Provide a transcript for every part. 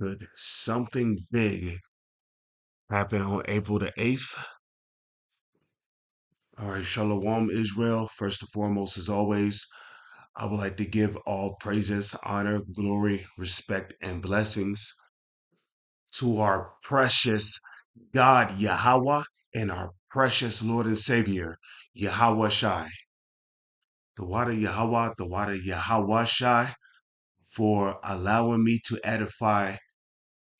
Could something big happen on April the 8th? All right, Shalom, Israel. First and foremost, as always, I would like to give all praises, honor, glory, respect, and blessings to our precious God, Yahweh, and our precious Lord and Savior, Yahweh Shai. The water Yahweh, the water Yahweh Shai, for allowing me to edify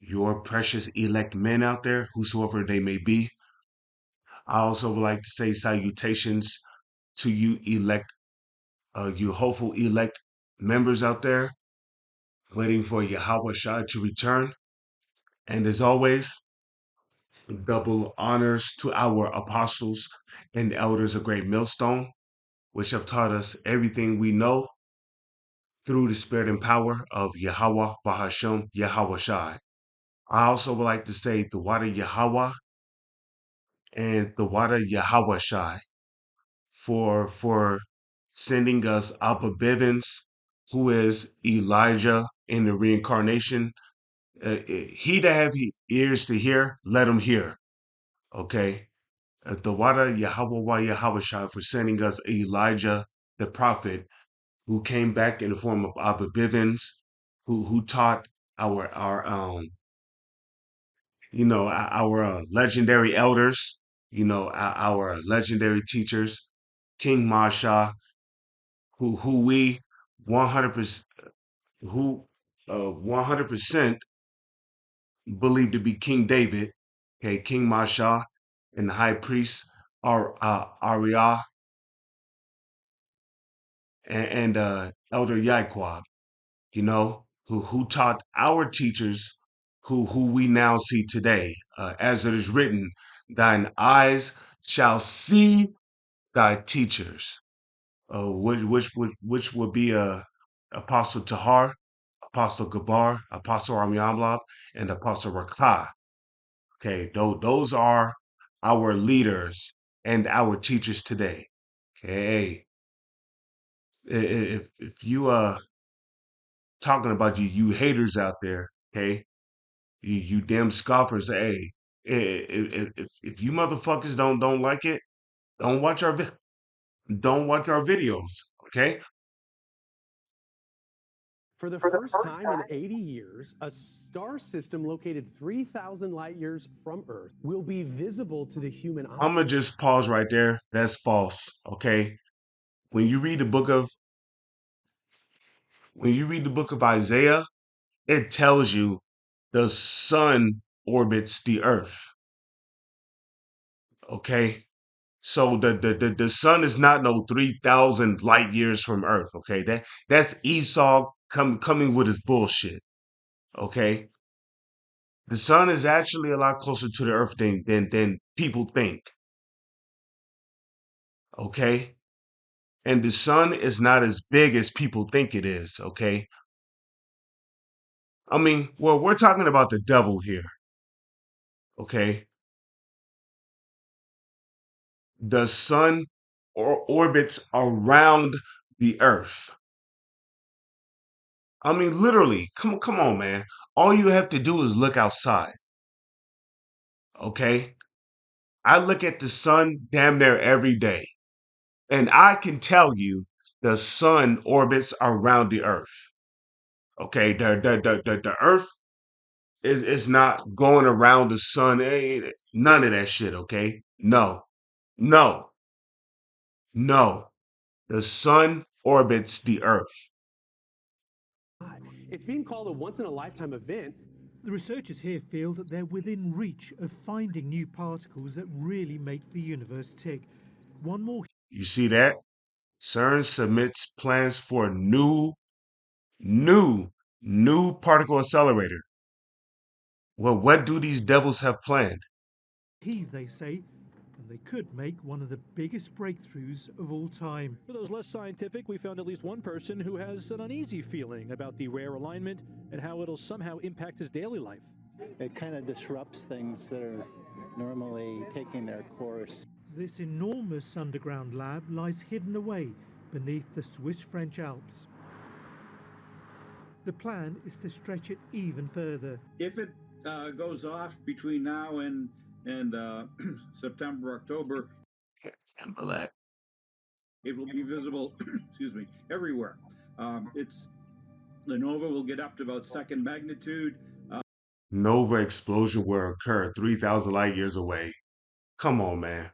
your precious elect men out there, whosoever they may be. I also would like to say salutations to you elect, you hopeful elect members out there waiting for Yahweh Shai to return. And as always, double honors to our apostles and elders of Great Millstone, which have taught us everything we know through the spirit and power of Yahweh Bahashem Yahweh Shai. I also would like to say the water Yahweh and the water Yahweh Shai for sending us Abba Bivens, who is Elijah in the reincarnation. He that have ears to hear, let him hear. Okay. The water Yahweh Yahweh Shai for sending us Elijah the prophet, who came back in the form of Abba Bivens, who taught our legendary elders, our legendary teachers, King Masha, who we 100% who 100% believed to be King David, okay, King Masha, and the high priest Ariah and Elder Yaquab, who taught our teachers who we now see today, as it is written, thine eyes shall see thy teachers, which would be Apostle Tahar, Apostle Gabar, Apostle Amyamlab, and Apostle Rakah. Okay, those are our leaders and our teachers today. Okay, if you talking about you haters out there, okay, you damn scoffers, hey, if you motherfuckers don't like it, don't watch our don't watch our videos, okay? For the first time in 80 years, a star system located 3,000 light years from Earth will be visible to the human eye. I'm gonna just pause right there. That's false, okay? When you read the book of when you read the book of Isaiah, it tells you the sun orbits the earth, okay? So the sun is not no 3,000 light years from Earth. Okay, that's Esau coming with his bullshit. Okay, the sun is actually a lot closer to the Earth than people think. Okay, and the sun is not as big as people think it is. Okay, I mean, well, we're talking about the devil here. Okay, the sun orbits around the Earth. I mean, literally, come on, man. All you have to do is look outside. Okay, I look at the sun damn near every day, and I can tell you the sun orbits around the earth. Okay, the earth is not going around the sun. None of that shit, okay? No, no, no. The sun orbits the earth. It's being called a once in a lifetime event. The researchers here feel that they're within reach of finding new particles that really make the universe tick. One more You see that? CERN submits plans for a new, new particle accelerator. Well, what do these devils have planned? heave, they say, and they could make one of the biggest breakthroughs of all time. For those less scientific, we found at least one person who has an uneasy feeling about the rare alignment and how it'll somehow impact his daily life. It kind of disrupts things that are normally taking their course. This enormous underground lab lies hidden away beneath the Swiss French Alps. The plan is to stretch it even further. If it goes off between now and September, October, Amalek. it will be visible, excuse me, everywhere. The nova will get up to about second magnitude. Nova explosion will occur 3,000 light years away. Come on, man.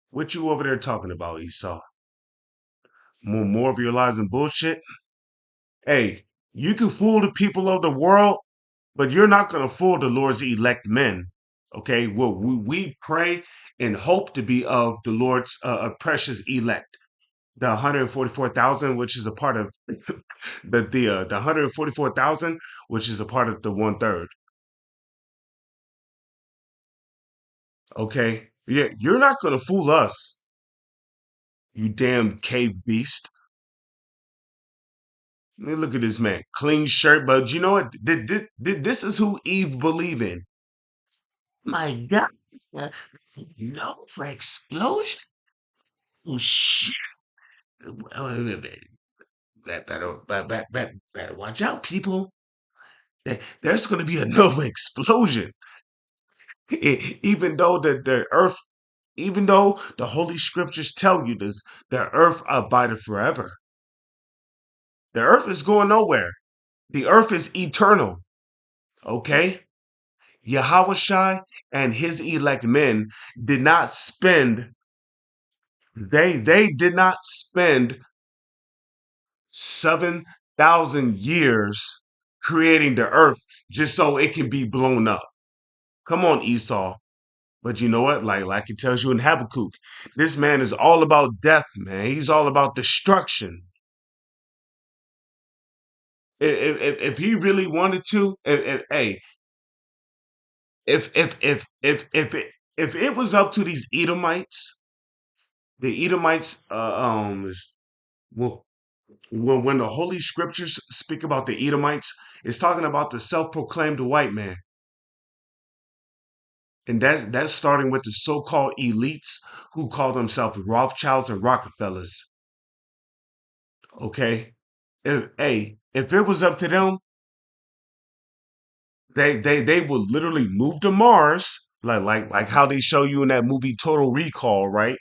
What you over there talking about, Esau? More of your lies and bullshit? Hey, you can fool the people of the world, but you're not going to fool the Lord's elect men. Okay? Well, we pray and hope to be of the Lord's precious elect. The 144,000, which is a part of the 144,000, which is a part of the 1/3. Okay? Yeah, you're not going to fool us, you damn cave beast. I mean, look at this man. Clean shirt, but you know what? This is who Eve believe in. My God. No for explosion? Oh, shit. Better watch out, people. There's going to be a Nova explosion. Even though the earth, even though the Holy Scriptures tell you this, the earth abideth forever. The earth is going nowhere. The earth is eternal. Okay? Yahushai and his elect men did not spend they did not spend 7,000 years creating the earth just so it can be blown up. Come on, Esau. But you know what? Like it tells you in Habakkuk, this man is all about death, man. He's all about destruction. If he really wanted to, hey, if it was up to these Edomites, the Edomites, well, when the Holy Scriptures speak about the Edomites, it's talking about the self-proclaimed white man, and that's starting with the so-called elites who call themselves Rothschilds and Rockefellers. Okay, if it was up to them, they would literally move to Mars, like how they show you in that movie Total Recall, right?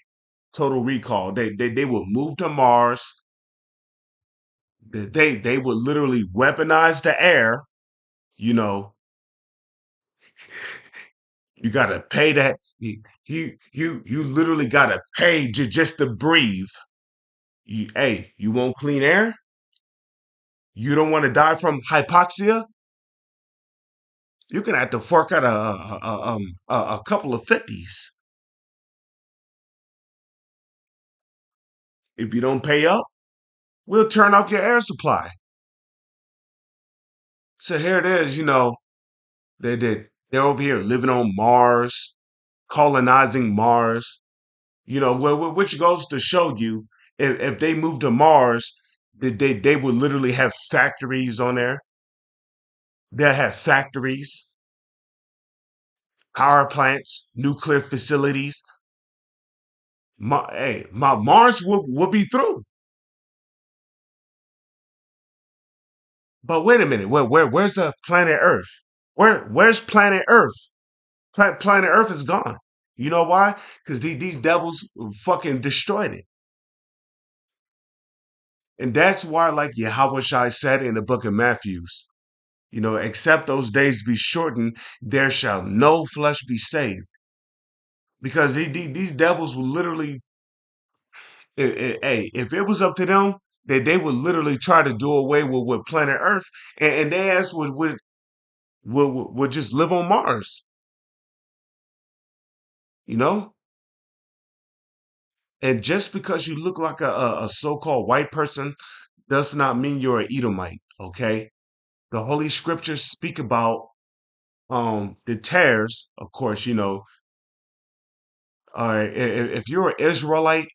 Total Recall. They would move to Mars. They would literally weaponize the air. You know, you gotta pay that. You literally gotta pay just to breathe. You want clean air? You don't want to die from hypoxia? You're gonna have to fork out a couple of 50s. If you don't pay up, we'll turn off your air supply. So here it is, they're over here living on Mars, colonizing Mars. Which goes to show you if they move to Mars, they would literally have factories on there. They'll have factories, power plants, nuclear facilities. My Mars will be through. But wait a minute, where's planet Earth? Where's planet Earth? Planet Earth is gone. You know why? Because these devils fucking destroyed it. And that's why, like Yahweh said in the book of Matthews, except those days be shortened, there shall no flesh be saved. Because these devils will literally, if it was up to them, they would literally try to do away with planet Earth, and their ass would just live on Mars, you know? And just because you look like a so-called white person does not mean you're an Edomite, okay? The Holy Scriptures speak about the tares, of course, if you're an Israelite,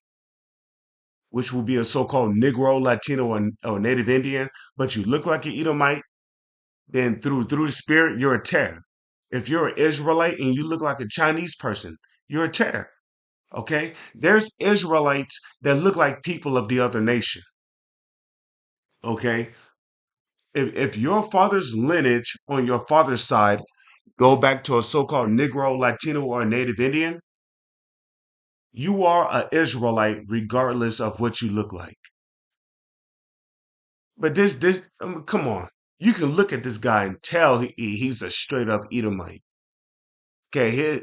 which will be a so-called Negro, Latino, or Native Indian, but you look like an Edomite, then through the Spirit, you're a tare. If you're an Israelite and you look like a Chinese person, you're a tare. Okay? There's Israelites that look like people of the other nation. Okay? If your father's lineage on your father's side go back to a so-called Negro, Latino, or Native Indian, you are an Israelite regardless of what you look like. But come on. You can look at this guy and tell he's a straight up Edomite. Okay,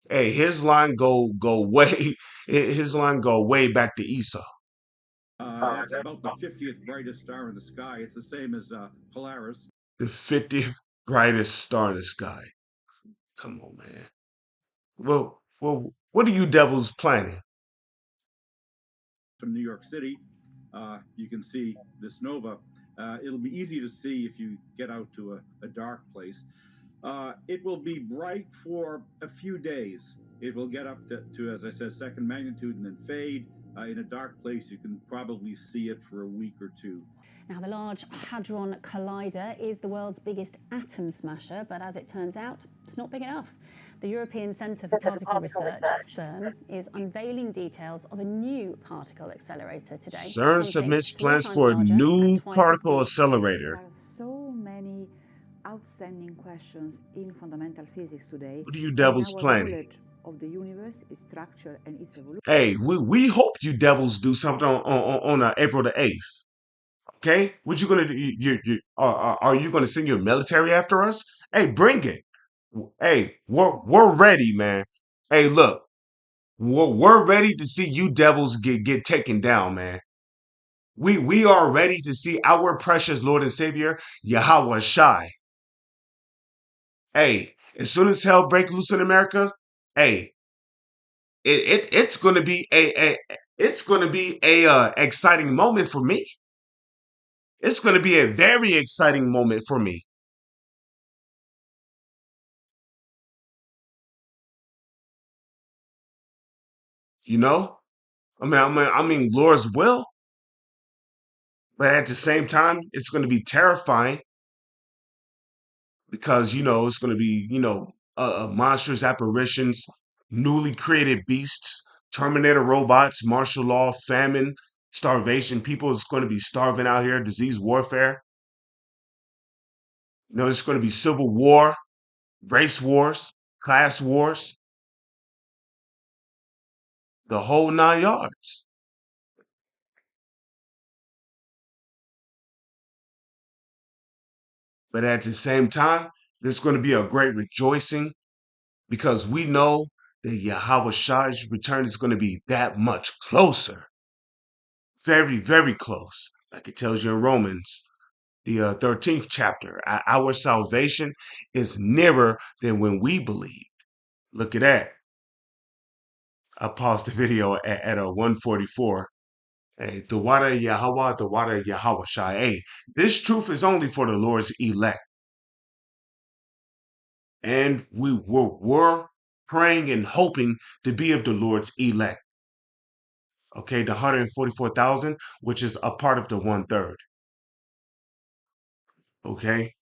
his line go way his line go way back to Esau. That's about the 50th brightest star in the sky. It's the same as Polaris. The 50th brightest star in the sky. Come on, man. Well, what are you devils planning? From New York City, you can see this nova. It'll be easy to see if you get out to a dark place. It will be bright for a few days. It will get up to, as I said, second magnitude and then fade. In a dark place, you can probably see it for a week or two. Now, the Large Hadron Collider is the world's biggest atom smasher, but as it turns out, it's not big enough. The European Centre for Particle Research, CERN, is unveiling details of a new particle accelerator today. CERN submits plans times for a larger new and twice as particle deep. accelerator. There are so many outstanding questions in fundamental physics today. What are you devils and our planning? knowledge of the universe, its structure, and its evolution. Hey, we hope you devils do something on April the 8th. Okay, what you gonna do? Are you gonna send your military after us? Hey, bring it. Hey, we're ready, man. Hey, look, we're ready to see you devils get taken down, man. We are ready to see our precious Lord and Savior Yahweh Shai. Hey, as soon as hell break loose in America, hey, it's gonna be a exciting moment for me. It's gonna be a very exciting moment for me. You know, I mean, Lord's will, but at the same time, it's going to be terrifying because it's going to be monstrous apparitions, newly created beasts, Terminator robots, martial law, famine, starvation. People is going to be starving out here, disease warfare. It's going to be civil war, race wars, class wars, the whole 9 yards. But at the same time, there's going to be a great rejoicing because we know that Yahweh Shai's return is going to be that much closer. Very, very close. Like it tells you in Romans, the 13th chapter. Our salvation is nearer than when we believed. Look at that. I paused the video at 144. Hey, the water Yahweh, the water Yahweh Shai. Hey, this truth is only for the Lord's elect. And we're praying and hoping to be of the Lord's elect. Okay, the 144,000, which is a part of the 1/3. Okay,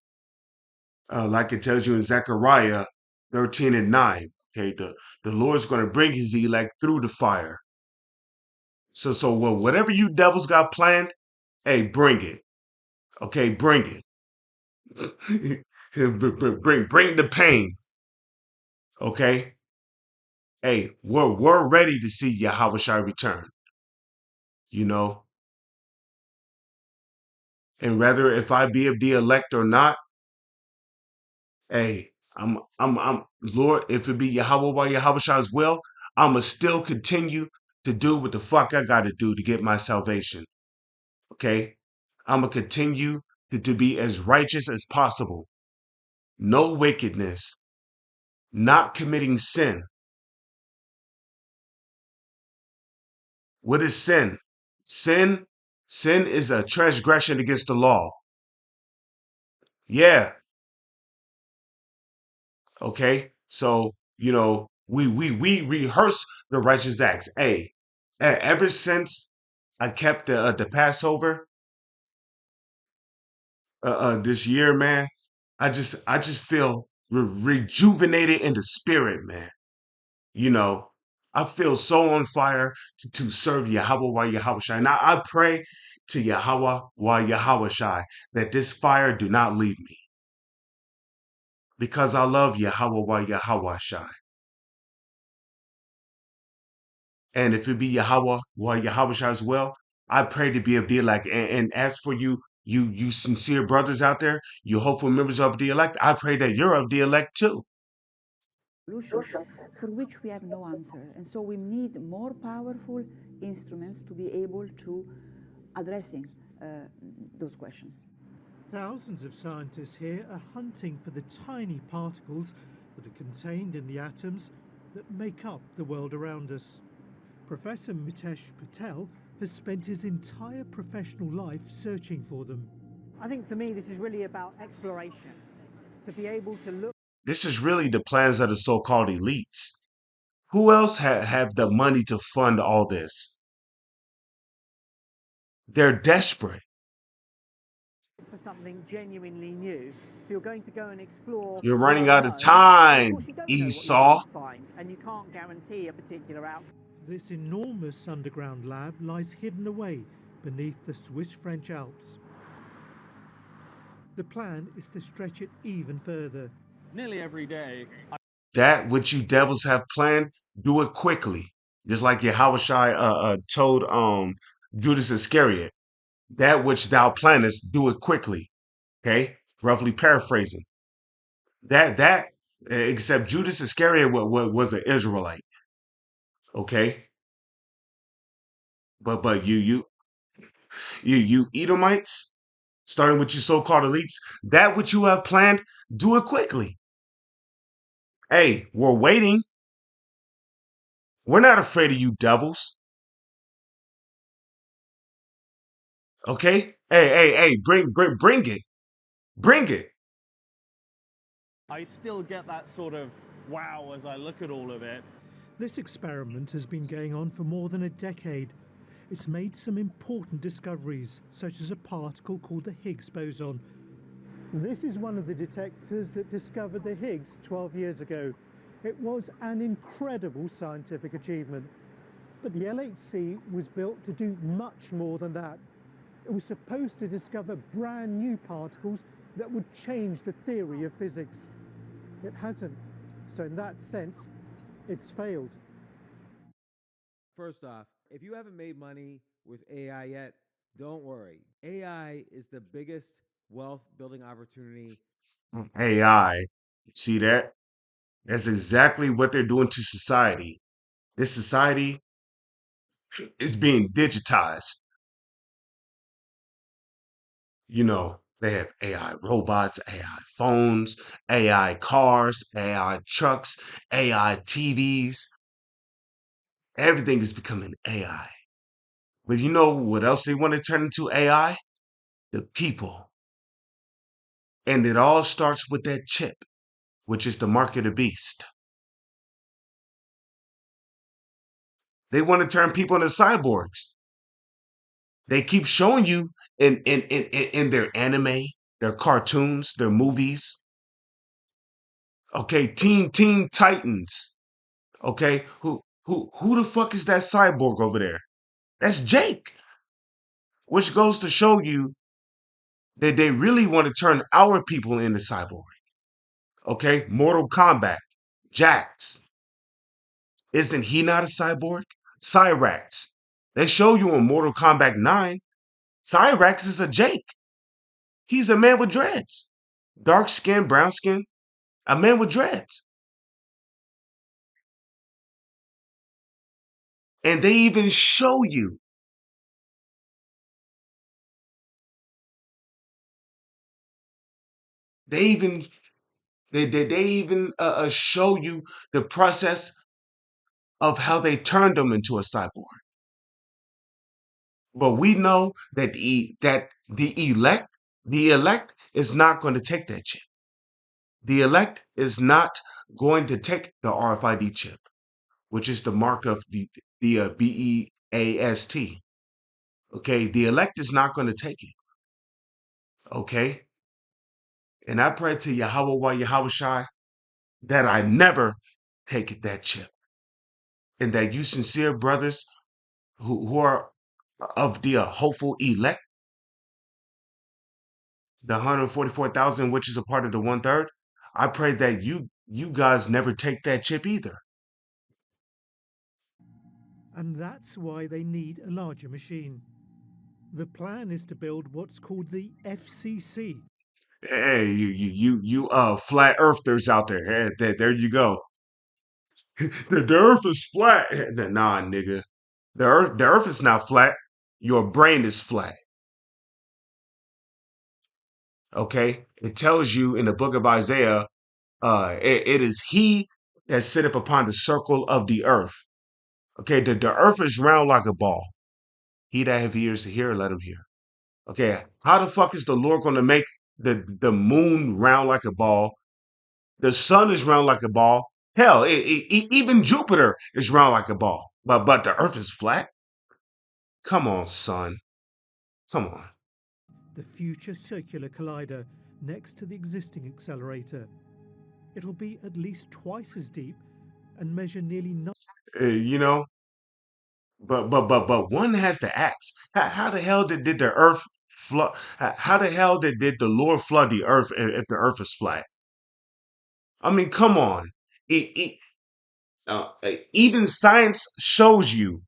like it tells you in Zechariah 13:9. Okay, the Lord's going to bring His elect through the fire. So whatever you devils got planned, hey, bring it. Okay, bring it. bring the pain. Okay. Hey, we're ready to see Yahweh Shai return. And whether if I be of the elect or not, hey, I'm Lord, if it be Yahweh by Yahweh Shai's will, I'ma still continue to do what the fuck I gotta do to get my salvation. Okay? I'ma continue to be as righteous as possible. No wickedness, not committing sin. What is sin? Sin is a transgression against the law. Yeah. Okay. So, we rehearse the righteous acts. Hey, ever since I kept the Passover this year, man, I just feel rejuvenated in the spirit, man. You know, I feel so on fire to serve Yahweh wa Yahweh Shai. Now I pray to Yahweh wa Yahweh Shai that this fire do not leave me, because I love Yahweh wa Yahweh Shai. And if it be Yahweh wa Yahweh Shai as well, I pray to be elect. And as for you sincere brothers out there, you hopeful members of the elect, I pray that you're of the elect too. Solution for which we have no answer. And so we need more powerful instruments to be able to addressing those questions. Thousands of scientists here are hunting for the tiny particles that are contained in the atoms that make up the world around us. Professor Mitesh Patel has spent his entire professional life searching for them. I think for me this is really about exploration, to be able to look. This is really the plans of the so-called elites. Who else have the money to fund all this? They're desperate. For something genuinely new. So you're going to go and explore. You're running out of time, Esau. Find, and you can't guarantee a particular outcome. This enormous underground lab lies hidden away beneath the Swiss-French Alps. The plan is to stretch it even further. Nearly every day. That which you devils have planned, do it quickly. Just like Yahushua told Judas Iscariot, that which thou plannest, do it quickly. Okay, roughly paraphrasing. Except Judas Iscariot was an Israelite. Okay, but you Edomites, starting with your so-called elites, that which you have planned, do it quickly. Hey, we're waiting. We're not afraid of you devils. Okay? Hey, bring it. Bring it. I still get that sort of wow as I look at all of it. This experiment has been going on for more than a decade. It's made some important discoveries, such as a particle called the Higgs boson. This is one of the detectors that discovered the Higgs 12 years ago. It was an incredible scientific achievement. But the LHC was built to do much more than that. It was supposed to discover brand new particles that would change the theory of physics. It hasn't. So in that sense, it's failed. First off, if you haven't made money with AI yet, don't worry. AI is the biggest wealth building opportunity. AI. See that? That's exactly what they're doing to society. This society is being digitized. You know, they have AI robots, AI phones, AI cars, AI trucks, AI TVs. Everything is becoming AI. But you know what else they want to turn into AI? The people. And it all starts with that chip, which is the mark of the beast. They want to turn people into cyborgs. They keep showing you in their anime, their cartoons, their movies. Okay, Teen Titans. Okay, who the fuck is that cyborg over there? That's Jake. Which goes to show you that they really want to turn our people into cyborg. Okay, Mortal Kombat, Jax. Isn't he not a cyborg? Cyrax. They show you in Mortal Kombat 9, Cyrax is a Jake. He's a man with dreads. Dark skin, brown skin, a man with dreads. And they even show you they even show you the process of how they turned them into a cyborg. But we know that the elect is not going to take that chip. The elect is not going to take the RFID chip, which is the mark of the BEAST. Okay, the elect is not going to take it. Okay, and I pray to Yahweh wa Yahweh Shai that I never take that chip. and that you sincere brothers who are of the hopeful elect, the 144,000, which is a part of the 1/3, I pray that you guys never take that chip either. And that's why they need a larger machine. The plan is to build what's called the FCC. Hey, you flat earthers out there. Hey, there you go. The earth is flat. Nah, nigga. The earth is not flat. Your brain is flat. Okay? It tells you in the book of Isaiah, it is he that sitteth upon the circle of the earth. Okay, the earth is round like a ball. He that have ears to hear, let him hear. Okay, how the fuck is the Lord going to make the moon round like a ball? The sun is round like a ball. Hell, even Jupiter is round like a ball. But the earth is flat? Come on, son. Come on. The future circular collider next to the existing accelerator. It'll be at least twice as deep and measure nearly You know, but one has to ask, how the hell did the earth flood? How the hell did the Lord flood the earth if the earth is flat? I mean, come on. It, even science shows you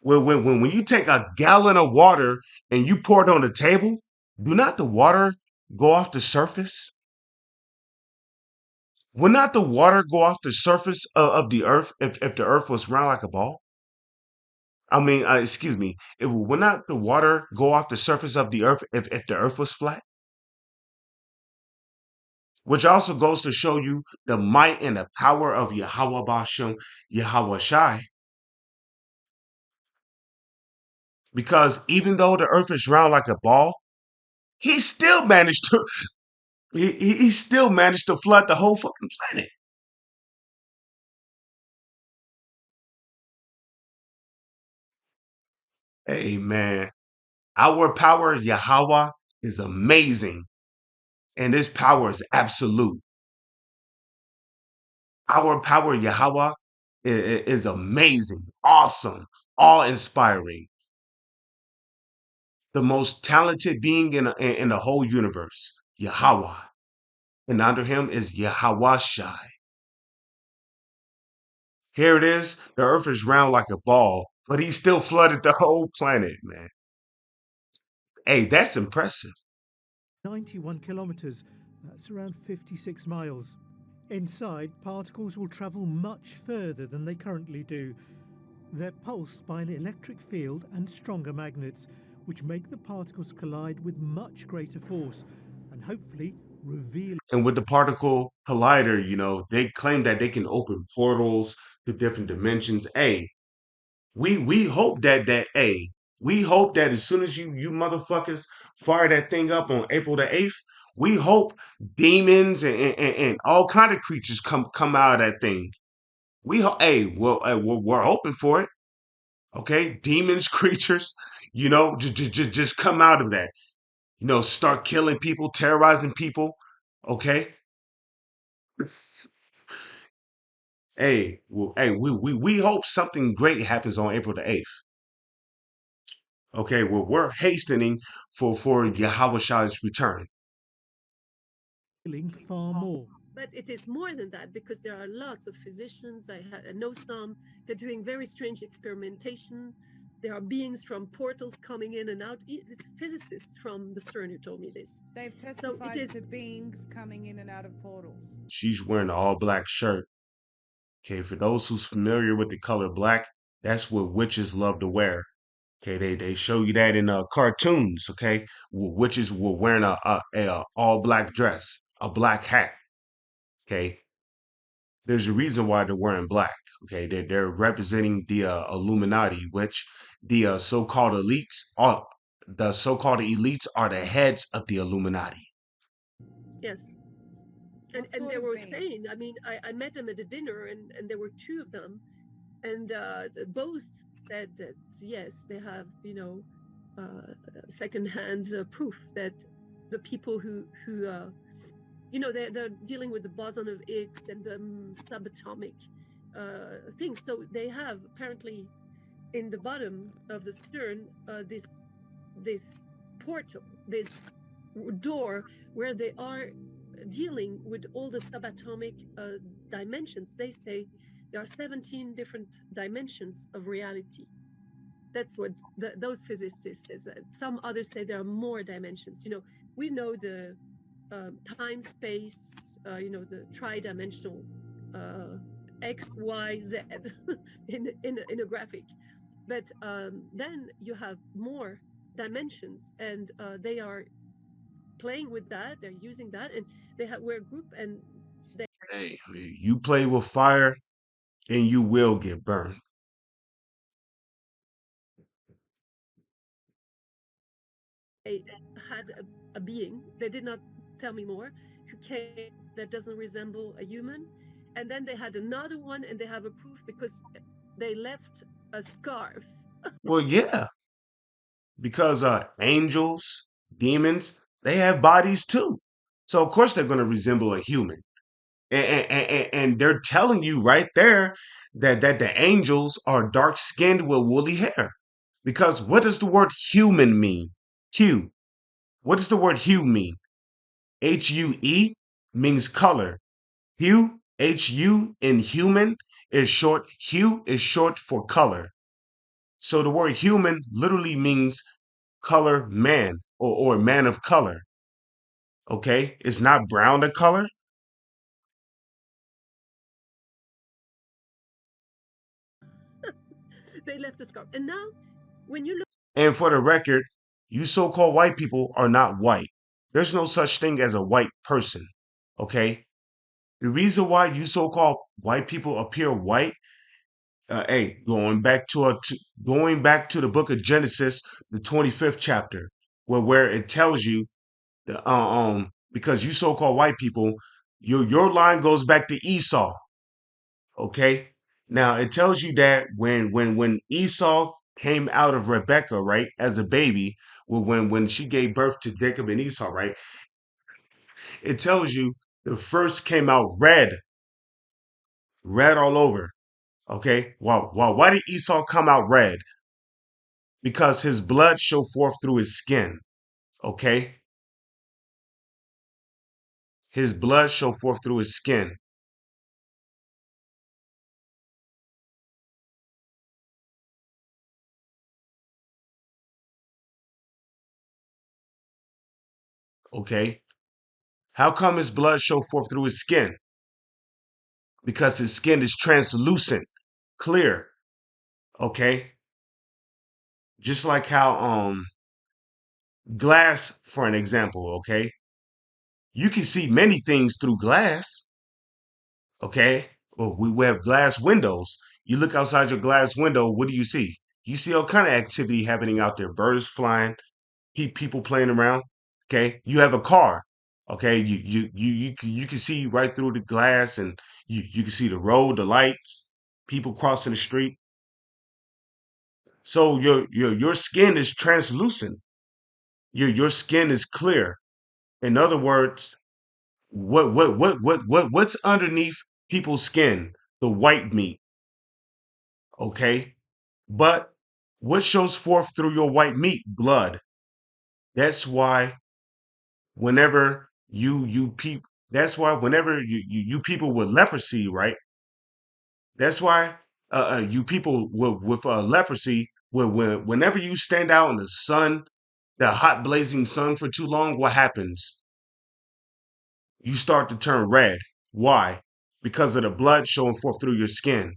when you take a gallon of water and you pour it on the table, do not the water go off the surface? Would not the water go off the surface of the earth if the earth was round like a ball? I mean, excuse me. Would not the water go off the surface of the earth if the earth was flat? Which also goes to show you the might and the power of Yahweh Bashem, Yahweh Shai. Because even though the earth is round like a ball, he still managed to he still managed to flood the whole fucking planet. Hey man, our power, Yahweh, is amazing. And this power is absolute. Our power, Yahweh, is amazing, awesome, awe-inspiring. The most talented being in the whole universe, Yahweh. And under him is Yahweh Shai. Here it is. The earth is round like a ball, but he still flooded the whole planet, man. Hey, that's impressive. 91 kilometers. That's around 56 miles. Inside, particles will travel much further than they currently do. They're pulsed by an electric field and stronger magnets, which make the particles collide with much greater force and hopefully reveal. And with the particle collider, they claim that they can open portals to different dimensions. Hey, we hope we hope that as soon as you motherfuckers fire that thing up on April the 8th, we hope demons and all kind of creatures come out of that thing. We're hoping for it. Okay, demons, creatures, just come out of that. Start killing people, terrorizing people. Okay. We hope something great happens on April the 8th. Okay, well, we're hastening for Yahweh Shai's return. Far more. But it is more than that because there are lots of physicians. I know some. They're doing very strange experimentation. There are beings from portals coming in and out. It's physicists from the CERN who told me this. They've testified to beings coming in and out of portals. She's wearing an all-black shirt. Okay, for those who's familiar with the color black, that's what witches love to wear. Okay, they show you that in cartoons. Okay, witches were wearing a all black dress, a black hat. Okay, there's a reason why they're wearing black. Okay, they're representing the Illuminati, which the so-called elites are. The so-called elites are the heads of the Illuminati. Yes. And they were saying, I mean, I met them at a dinner, and there were two of them, and both said that yes, they have secondhand proof that the people who they're dealing with the boson of Higgs and the subatomic things. So they have apparently in the bottom of the stern this portal, this door where they are dealing with all the subatomic dimensions. They say there are 17 different dimensions of reality. That's what those physicists say. Some others say there are more dimensions. You know, we know the time, space, you know, the tri-dimensional X, Y, Z in a graphic. But then you have more dimensions, and they are playing with that. They're using that, and we're a group, and Hey, you play with fire and you will get burned. they had a being. They did not tell me more. Who came that doesn't resemble a human, and then they had another one, and they have a proof because they left a scarf. Well, yeah, because angels, demons, they have bodies too. So of course they're going to resemble a human. And they're telling you right there that the angels are dark skinned with woolly hair. Because what does the word human mean? Hue. What does the word hue mean? Hue means color. Hue, Hu in human is short. Hue is short for color. So the word human literally means color man or man of color. Okay? It's not brown the color. They left the scarf, and now when you look. And for the record, you so-called white people are not white. There's no such thing as a white person. Okay? The reason why you so-called white people appear white, hey, going back to the book of Genesis, the 25th chapter, where it tells you the because you so-called white people, your line goes back to Esau. Okay? Now it tells you that when Esau came out of Rebecca, right, as a baby, when she gave birth to Jacob and Esau, right, it tells you the first came out red all over. Okay, why did Esau come out red? Because his blood showed forth through his skin. Okay, his blood showed forth through his skin. Okay, how come his blood showed forth through his skin? Because his skin is translucent, clear. Okay, just like how glass, for an example. Okay, you can see many things through glass. Okay, well, we have glass windows. You look outside your glass window, what do you see? You see all kind of activity happening out there. Birds flying, people playing around. Okay, you have a car. Okay, you can see right through the glass, and you can see the road, the lights, people crossing the street. So your skin is translucent. Your skin is clear. In other words, what's underneath people's skin? The white meat. Okay, but what shows forth through your white meat? Blood. That's why whenever that's why whenever you people with leprosy, right? That's why you people with leprosy, whenever you stand out in the sun, the hot blazing sun for too long, what happens? You start to turn red. Why? Because of the blood showing forth through your skin.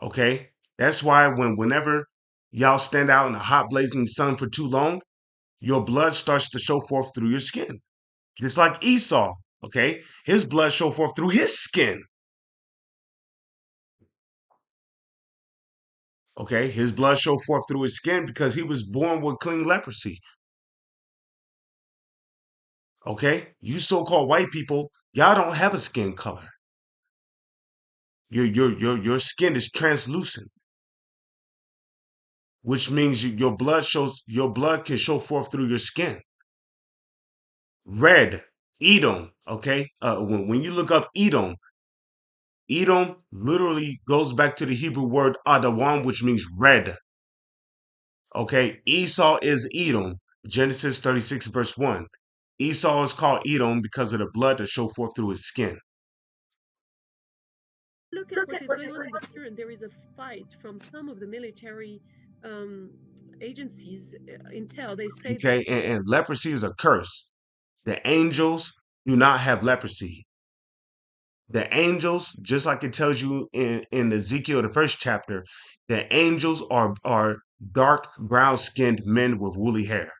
Okay, that's why whenever y'all stand out in the hot blazing sun for too long, your blood starts to show forth through your skin. Just like Esau, okay? His blood showed forth through his skin. Okay, his blood showed forth through his skin because he was born with clean leprosy. Okay, you so-called white people, y'all don't have a skin color. Your skin is translucent, which means your blood can show forth through your skin. Red, Edom. Okay, when you look up Edom Edom literally goes back to the Hebrew word Adawam, which means red. Okay, Esau is Edom. Genesis 36, verse 1. Esau is called Edom because of the blood that showed forth through his skin. Look at what is going on in the CERN. There is a fight from some of the military agencies, intel. They say Okay, and leprosy is a curse. The angels do not have leprosy. The angels, just like it tells you in Ezekiel, the first chapter, the angels are dark brown skinned men with woolly hair.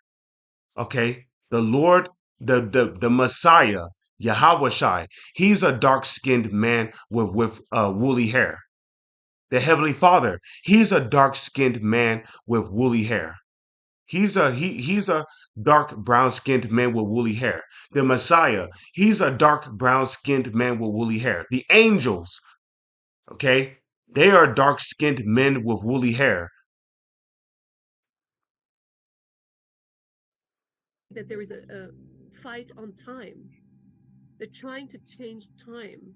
Okay, the Lord, the Messiah, Yahweh Shai, he's a dark skinned man with woolly hair. The Heavenly Father, he's a dark skinned man with woolly hair. He's a dark brown skinned man with woolly hair. The Messiah, he's a dark brown skinned man with woolly hair. The angels, okay, they are dark skinned men with woolly hair. that there is a fight on time. They're trying to change time.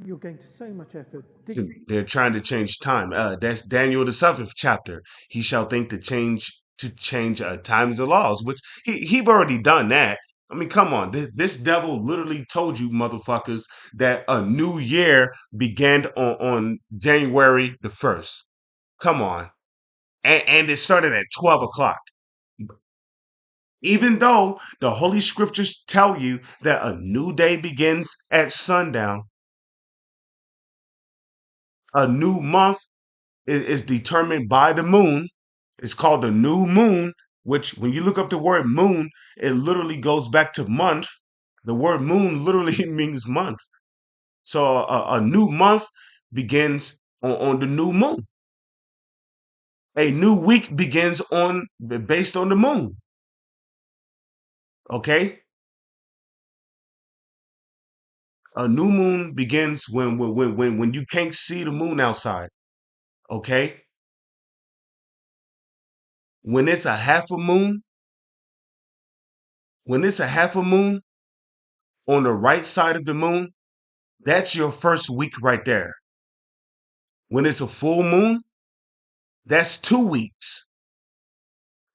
You're going to so much effort. They're trying to change time. That's Daniel the 7th chapter. He shall think to change times and laws, which he've already done that. I mean, come on. This devil literally told you motherfuckers that a new year began on January the 1st. Come on. And it started at 12 o'clock. Even though the Holy Scriptures tell you that a new day begins at sundown, a new month is determined by the moon. It's called the new moon, which when you look up the word moon, it literally goes back to month. The word moon literally means month. So a new month begins on the new moon. A new week begins based on the moon. Okay? A new moon begins when you can't see the moon outside. Okay? When it's a half a moon, on the right side of the moon, that's your first week right there. When it's a full moon, that's 2 weeks.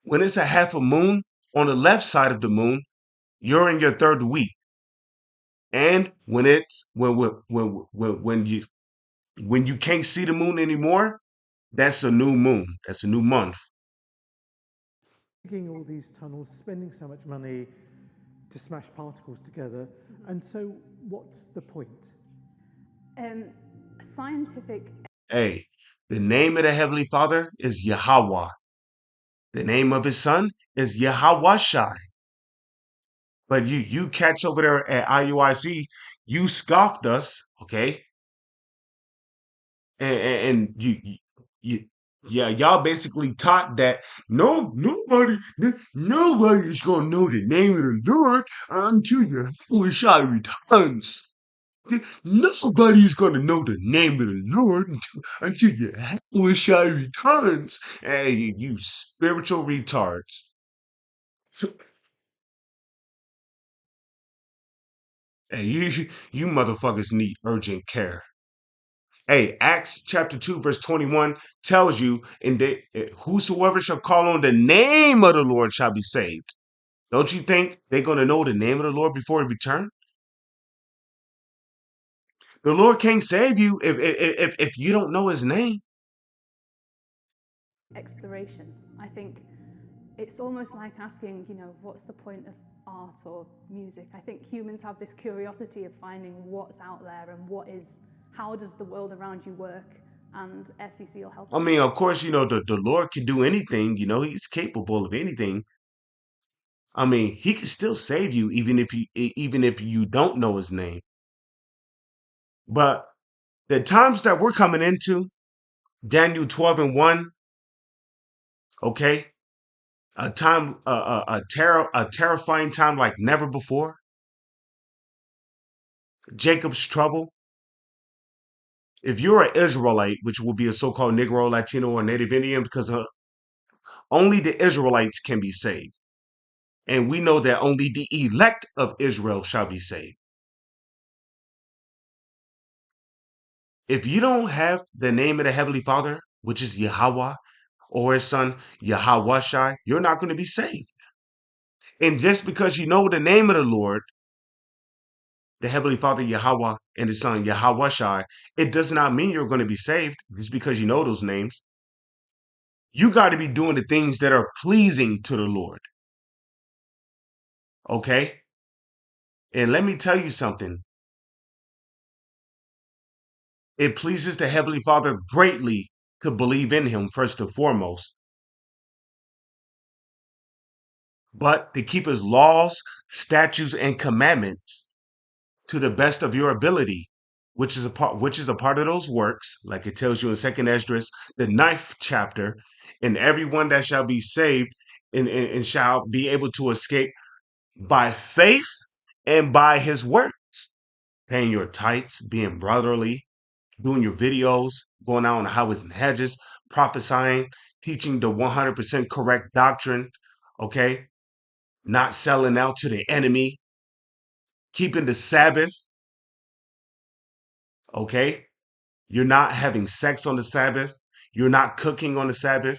When it's a half a moon on the left side of the moon, you're in your third week. And when you can't see the moon anymore, that's a new moon. That's a new month. Digging all these tunnels, spending so much money to smash particles together, and so what's the point? Scientific. Hey, the name of the Heavenly Father is Yahweh. The name of his son is Yahweh Shai. But you catch over there at IUIC, you scoffed us, okay? And y'all basically taught that nobody's gonna know the name of the Lord until Yahweh Shai returns. Nobody's gonna know the name of the Lord until Yahweh Shai returns. Hey, you spiritual retards. Hey, you motherfuckers need urgent care. Hey, Acts chapter 2, verse 21 tells you, whosoever shall call on the name of the Lord shall be saved. Don't you think they're going to know the name of the Lord before he returns? The Lord can't save you if you don't know his name. Exploration. I think it's almost like asking, what's the point of art or music? I think humans have this curiosity of finding what's out there and how does the world around you work, and FCC will help. I mean, of course, the Lord can do anything. He's capable of anything. I mean, he can still save you even if you don't know his name. But the times that we're coming into, Daniel 12:1, okay, a terrifying time like never before. Jacob's trouble. If you're an Israelite, which will be a so-called Negro, Latino, or Native Indian, because only the Israelites can be saved. And we know that only the elect of Israel shall be saved. If you don't have the name of the Heavenly Father, which is Yahweh, or his son Yahawashai, you're not going to be saved. And just because you know the name of the Lord, the Heavenly Father Yahweh and his son Yahawashai, it does not mean you're going to be saved just because you know those names. You got to be doing the things that are pleasing to the Lord. Okay? And let me tell you something. It pleases the Heavenly Father greatly to believe in him first and foremost. But to keep his laws, statutes, and commandments to the best of your ability, which is a part of those works, like it tells you in 2nd Esdras, the 9th chapter, and everyone that shall be saved and shall be able to escape by faith and by his works, paying your tithes, being brotherly, doing your videos, going out on the highways and hedges, prophesying, teaching the 100% correct doctrine, okay? Not selling out to the enemy, keeping the Sabbath, okay? You're not having sex on the Sabbath. You're not cooking on the Sabbath.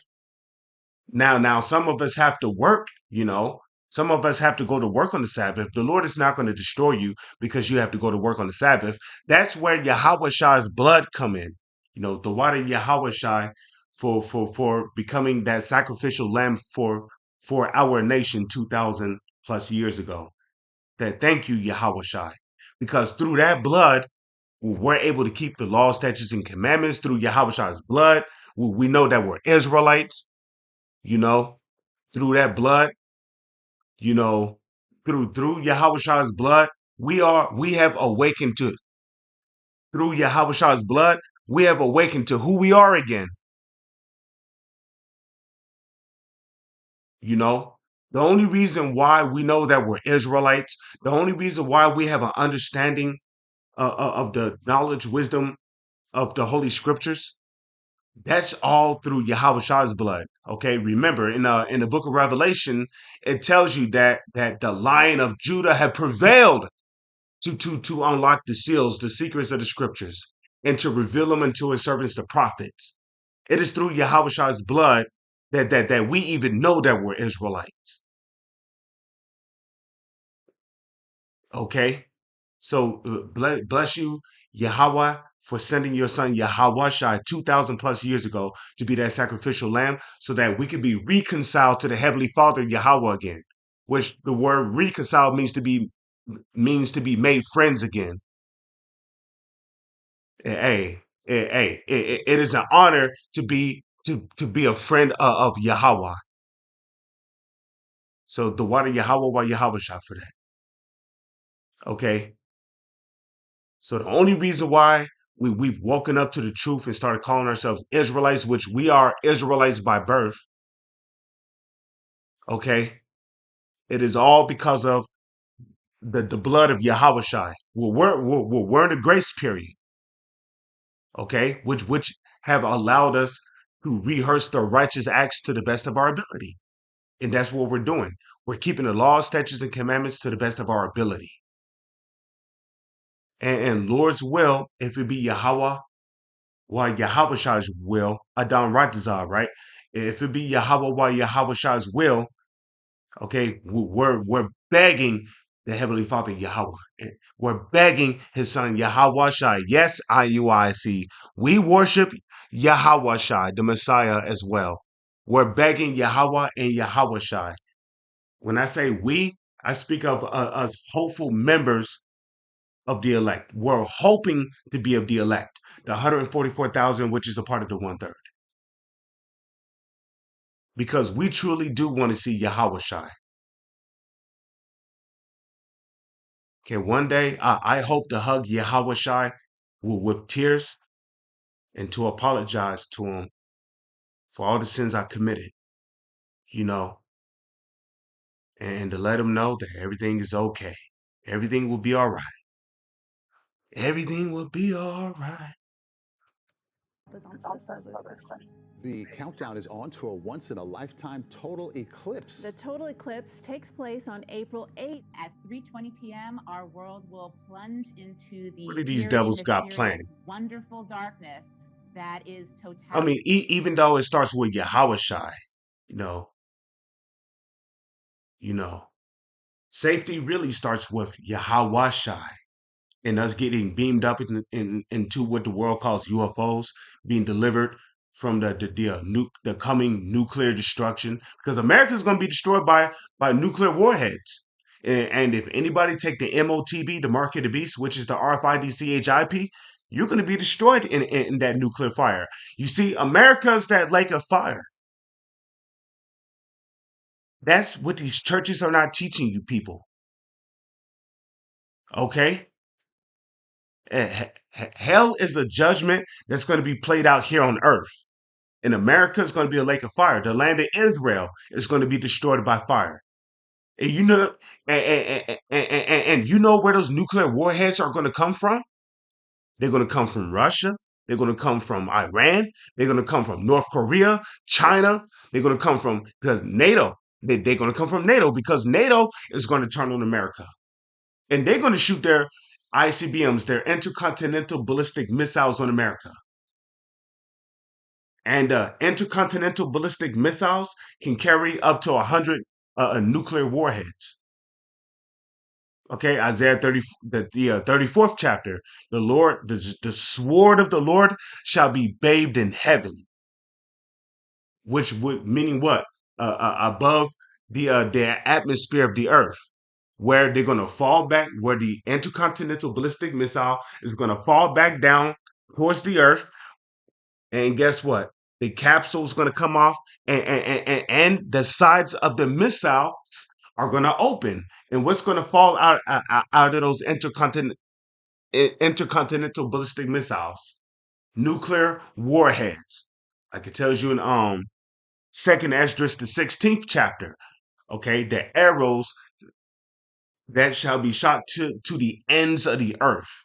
Now, some of us have to work, you know. Some of us have to go to work on the Sabbath. The Lord is not going to destroy you because you have to go to work on the Sabbath. That's where Yahawashai's blood come in. You know, the water Yahawashai for becoming that sacrificial lamb for our nation 2,000 plus years ago. That thank you, Yahawashai. Because through that blood, we're able to keep the law, statutes, and commandments through Yahawashai's blood. We know that we're Israelites, you know, through that blood, you know, through Yahawashai's blood, we have awakened to, through Yahawashai's blood, we have awakened to who we are again. You know, the only reason why we know that we're Israelites, the only reason why we have an understanding of the knowledge, wisdom of the Holy Scriptures, that's all through Yahawashai's blood. Okay, remember in the book of Revelation, it tells you that the Lion of Judah had prevailed to unlock the seals, the secrets of the Scriptures, and to reveal them unto his servants, the prophets. It is through Yahawashai's blood that we even know that we're Israelites. Okay, so bless you, Yahweh, for sending your son Yahawashai 2,000 plus years ago to be that sacrificial lamb so that we could be reconciled to the Heavenly Father Yahweh again, which the word reconcile means to be made friends again. Hey, it is an honor to be a friend of Yahweh. So the water Yahweh Yahawashai for that. Okay. So the only reason why we've woken up to the truth and started calling ourselves Israelites, which we are Israelites by birth, okay, it is all because of the blood of Yahawashai. We're in a grace period, okay, which have allowed us to rehearse the righteous acts to the best of our ability. And that's what we're doing. We're keeping the laws, statutes, and commandments to the best of our ability. And Lord's will, if it be Yahweh, why Yahawashai's will, Adam Ratazar, right? If it be Yahweh, why Yahawashai's will, okay, we're begging the Heavenly Father Yahweh. We're begging his son Yahawashai. Yes, IUIC. We worship Yahawashai, the Messiah, as well. We're begging Yahweh and Yahawashai. When I say we, I speak of us hopeful members of the elect. We're hoping to be of the elect, the 144,000, which is a part of the 1/3. Because we truly do want to see Yahawashai. Okay, one day I hope to hug Yahawashai with tears and to apologize to him for all the sins I committed, you know, and to let him know that everything is okay. Everything will be all right. Everything will be all right. There's answers to some of those questions. The countdown is on to a once-in-a-lifetime total eclipse. The total eclipse takes place on April 8th. At 3:20 p.m., our world will plunge into the What do these eerie, devils got mysterious, planned? wonderful darkness that is I totality. mean, even though it starts with Yahawashai, you know, safety really starts with Yahawashai and us getting beamed up into what the world calls UFOs, being delivered from the coming nuclear destruction, because America is going to be destroyed by nuclear warheads. And if anybody take the MOTB, the Mark of the Beast, which is the RFID CHIP, you're going to be destroyed in that nuclear fire. You see, America's that lake of fire. That's what these churches are not teaching you people. Okay? Hell is a judgment that's going to be played out here on earth. And America is going to be a lake of fire. The land of Israel is going to be destroyed by fire. And you know, and you know where those nuclear warheads are going to come from? They're going to come from Russia. They're going to come from Iran. They're going to come from North Korea, China. They're going to come from, because NATO. They're going to come from NATO, because NATO is going to turn on America. And they're going to shoot their ICBMs, their intercontinental ballistic missiles, on America. And intercontinental ballistic missiles can carry up to 100 nuclear warheads. Okay, Isaiah 30, the 34th chapter. The Lord, the sword of the Lord shall be bathed in heaven, which would meaning what? Above the atmosphere of the earth, where they're going to fall back, where the intercontinental ballistic missile is going to fall back down towards the earth. And guess what? The capsule is going to come off, and the sides of the missiles are going to open. And what's going to fall out of those intercontinental ballistic missiles? Nuclear warheads. Like it tells you in 2nd Esdras, the 16th chapter. Okay, the arrows that shall be shot to the ends of the earth,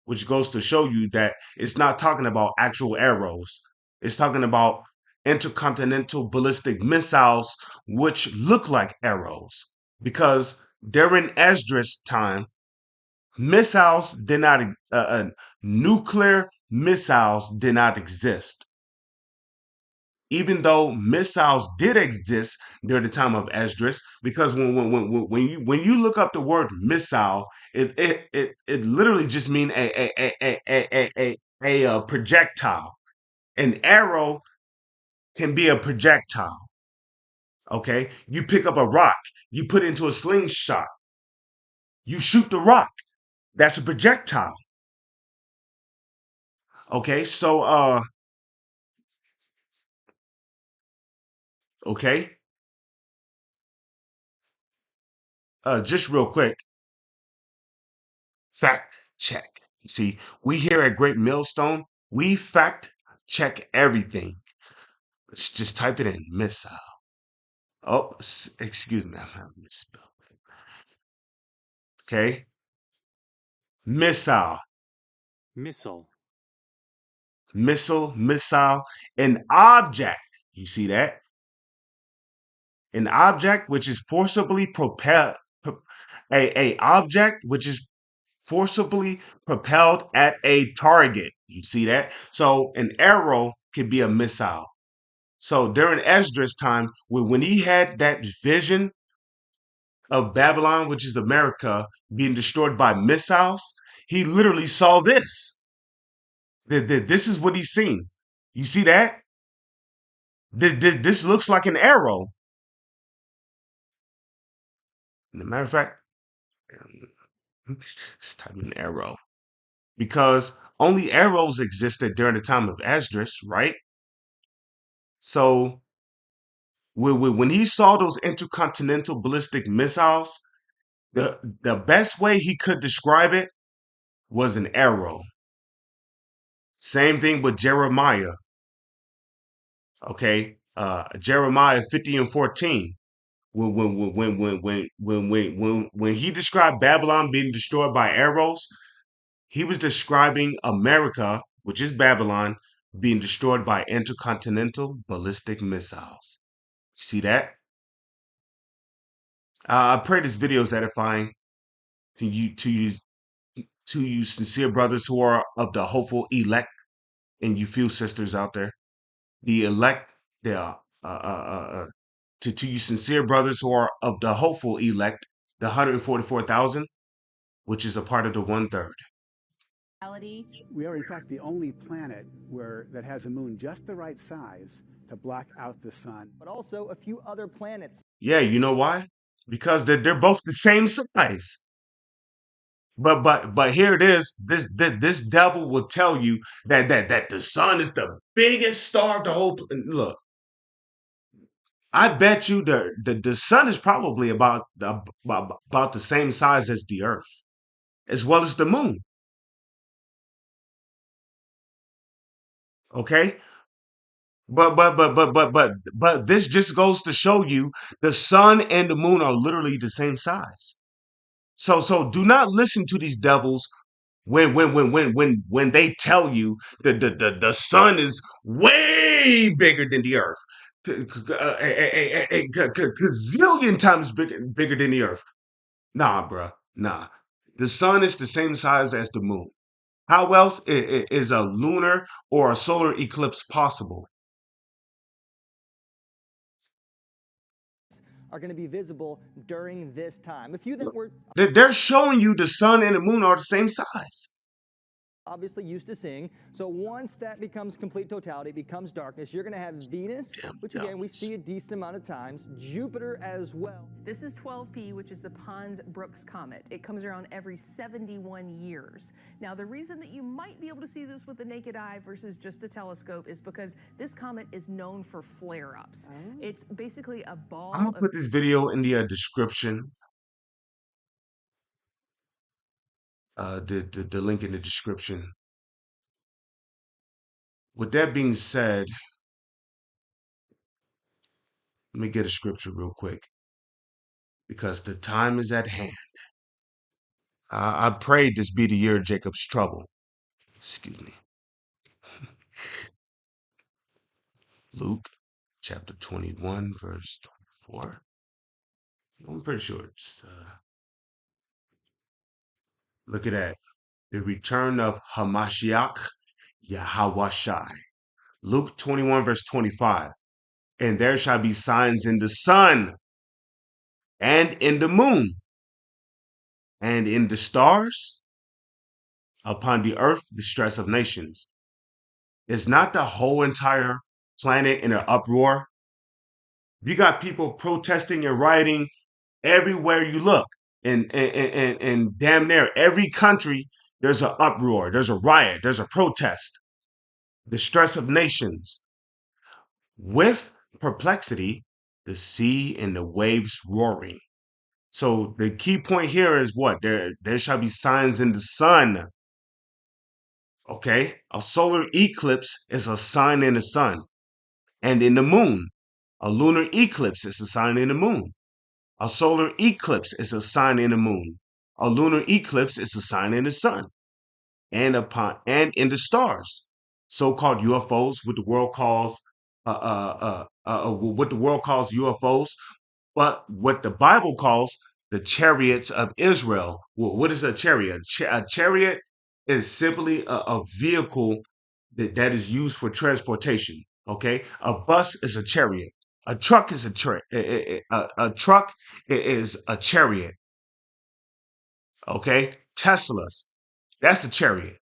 which goes to show you that it's not talking about actual arrows. It's talking about intercontinental ballistic missiles, which look like arrows, because during Esdras' time, missiles did not, nuclear missiles did not exist. Even though missiles did exist during the time of Esdras, because when you look up the word missile, it literally just means a projectile. An arrow can be a projectile. Okay, you pick up a rock, you put it into a slingshot, you shoot the rock. That's a projectile. Okay, so okay. Just real quick, fact check. You see, we here at Great Millstone, we fact check everything. Let's just type it in, missile. Oh, excuse me, I'm having misspelled. Okay, missile, Missile. missile, an object. You see that? An object which is forcibly propelled, a object which is forcibly propelled at a target. You see that? So an arrow could be a missile. So during Esdras' time, when he had that vision of Babylon, which is America, being destroyed by missiles, he literally saw this. This is what he's seen. You see that? This looks like an arrow. As a matter of fact, let's type in arrow. Because only arrows existed during the time of Esdras, right? So when he saw those intercontinental ballistic missiles, the best way he could describe it was an arrow. Same thing with Jeremiah. Okay, Jeremiah 50:14. When he described Babylon being destroyed by arrows, he was describing America, which is Babylon, being destroyed by intercontinental ballistic missiles. See that? I pray this video is edifying to you sincere brothers who are of the hopeful elect, and you few sisters out there. The elect, they are, to you sincere brothers who are of the hopeful elect, the 144,000, which is a part of the 1/3. We are in fact the only planet that has a moon just the right size to block out the sun. But also a few other planets. Yeah, you know why? Because they're both the same size. But here it is. This devil will tell you that the sun is the biggest star of the whole. Look, I bet you the sun is probably about the same size as the Earth, as well as the moon. Okay, but this just goes to show you the sun and the moon are literally the same size. So do not listen to these devils when they tell you that the sun is way bigger than the Earth, a gazillion times bigger than the Earth. Nah, bruh, nah. The sun is the same size as the moon. How else is a lunar or a solar eclipse possible? Are going to be visible during this time. A few that were They're showing you the sun and the moon are the same size. obviously used to seeing. So once that becomes complete totality, becomes darkness, you're going to have Venus, which again we see a decent amount of times, Jupiter as well. This is 12P, which is the Pons-Brooks Comet. It comes around every 71 years. Now, the reason that you might be able to see this with the naked eye versus just a telescope is because this comet is known for flare-ups. It's basically a ball I'm gonna put this video in the description. The link in the description. With that being said, let me get a scripture real quick because the time is at hand. I prayed this be the year of Jacob's trouble. Excuse me. Luke chapter 21, verse 24. I'm pretty sure it's look at that. The return of Hamashiach Yahawashai. Luke 21, verse 25. And there shall be signs in the sun, and in the moon, and in the stars, upon the earth, the stress of nations. Is not the whole entire planet in an uproar? You got people protesting and rioting everywhere you look. And damn near every country, there's an uproar, there's a riot, there's a protest. The stress of nations. With perplexity, the sea and the waves roaring. So the key point here is what? There shall be signs in the sun. Okay? A solar eclipse is a sign in the sun. And in the moon. A lunar eclipse is a sign in the moon. A solar eclipse is a sign in the moon. A lunar eclipse is a sign in the sun. And in the stars. So-called UFOs, what the world calls UFOs, but what the Bible calls the chariots of Israel. What is a chariot? A chariot is simply a vehicle that is used for transportation. Okay, a bus is a chariot. A truck is a truck is a chariot. Okay, Teslas, that's a chariot.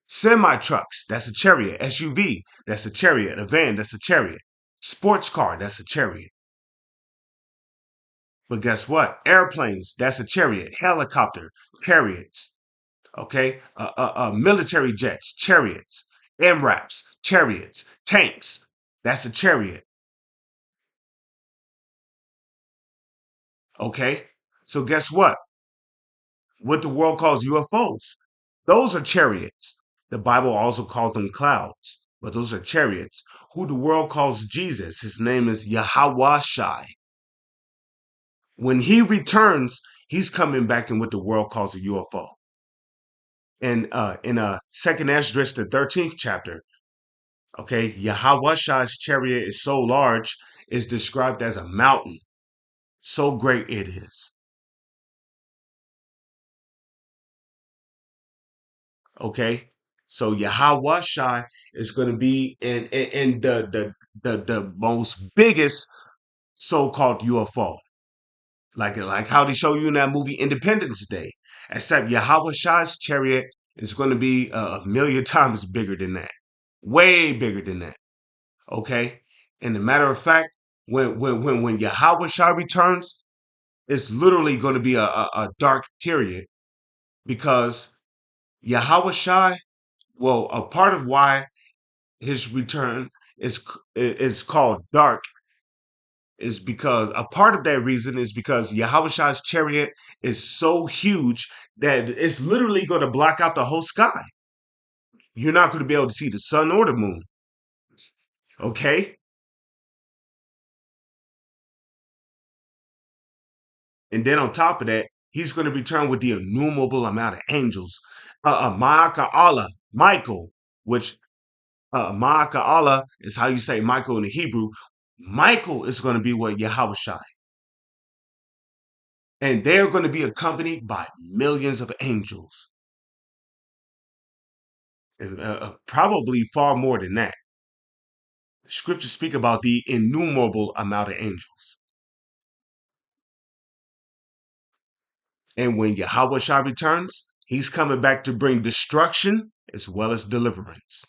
Semi trucks, that's a chariot. SUV, that's a chariot. A van, that's a chariot. Sports car, that's a chariot. But guess what? Airplanes, that's a chariot. Helicopter, chariots. Okay, military jets, chariots. MRAPs, chariots. Tanks, that's a chariot. Okay, so guess what? What the world calls UFOs, those are chariots. The Bible also calls them clouds, but those are chariots. Who the world calls Jesus, his name is Yahawashai. When he returns, he's coming back in what the world calls a UFO. And in 2nd Esdras, the 13th chapter, Okay, Yahawashai's chariot is so large, it's described as a mountain. So great it is. Okay, so Yahawashai is going to be in the most biggest so-called UFO, like how they show you in that movie Independence Day. Except Yahawashai's chariot is going to be a million times bigger than that, way bigger than that. Okay, and a matter of fact, when Yahawashai returns, it's literally going to be a dark period because Yahawashai, well, a part of why his return is called dark is because a part of that reason is because Yahawashai's chariot is so huge that it's literally going to block out the whole sky. You're not going to be able to see the sun or the moon. Okay? And then on top of that, he's going to return with the innumerable amount of angels. Ma'aka Michael, which Ma'aka is how you say Michael in the Hebrew. Michael is going to be what Yahawashai. And they're going to be accompanied by millions of angels. And, probably far more than that. Scriptures speak about the innumerable amount of angels. And when Yahawashai returns, he's coming back to bring destruction as well as deliverance.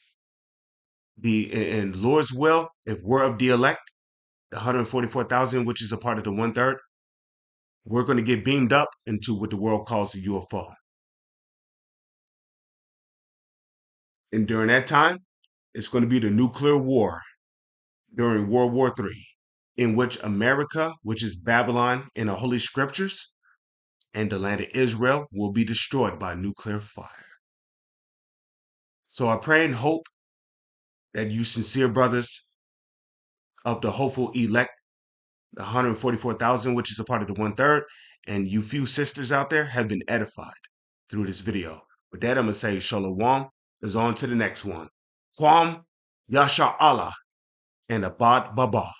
In Lord's will, if we're of the elect, the 144,000, which is a part of the 1/3, we're going to get beamed up into what the world calls a UFO. And during that time, it's going to be the nuclear war during World War III, in which America, which is Babylon in the Holy Scriptures, and the land of Israel will be destroyed by nuclear fire. So I pray and hope that you sincere brothers of the hopeful elect, the 144,000, which is a part of the 1/3, and you few sisters out there have been edified through this video. With that, I'm going to say Shalom is on to the next one. Kwam Yasha Allah and Abad Baba.